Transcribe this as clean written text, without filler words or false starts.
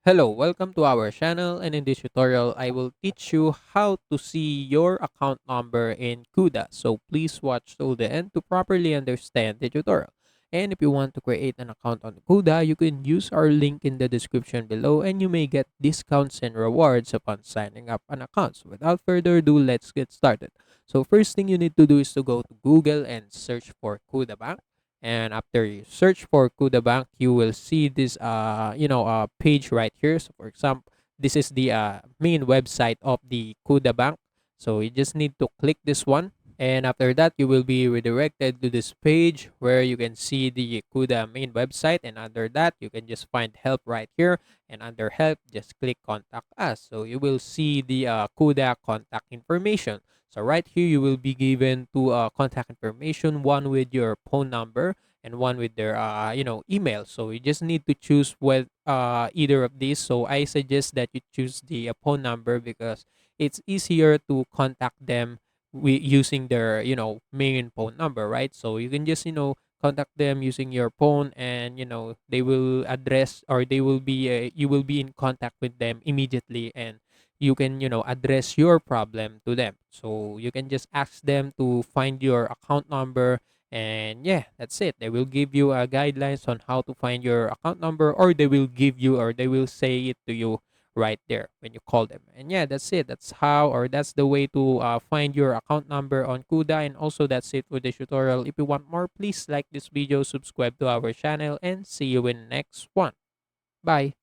Hello, welcome to our channel, and in this tutorial I will teach you how to see your account number in Kuda. So please watch till the end to properly understand the tutorial. And if you want to create an account on Kuda, you can use our link in the description below and you may get discounts and rewards upon signing up an account. So without further ado, let's get started. So first thing you need to do is to go to Google and search for Kuda Bank, and after you search for Kuda Bank, you will see this page right here. So for example, this is the main website of the Kuda Bank. So you just need to click this one, and after that you will be redirected to this page where you can see the Kuda main website, and under that you can just find help right here, and under help just click contact us. So you will see the Kuda contact information. So right here, you will be given two contact information, one with your phone number and one with their email. So you just need to choose with either of these. So I suggest that you choose the phone number because it's easier to contact them using their main phone number, right? So you can just contact them using your phone, and they will address, or they will be you will be in contact with them immediately, and you can address your problem to them. So you can just ask them to find your account number, and yeah, that's it. They will give you guidelines on how to find your account number, or they will give you, or they will say it to you right there when you call them. And yeah, that's it. That's how, or that's the way to find your account number on Kuda. And also, that's it for this tutorial. If you want more, please like this video, subscribe to our channel, and see you in the next one. Bye.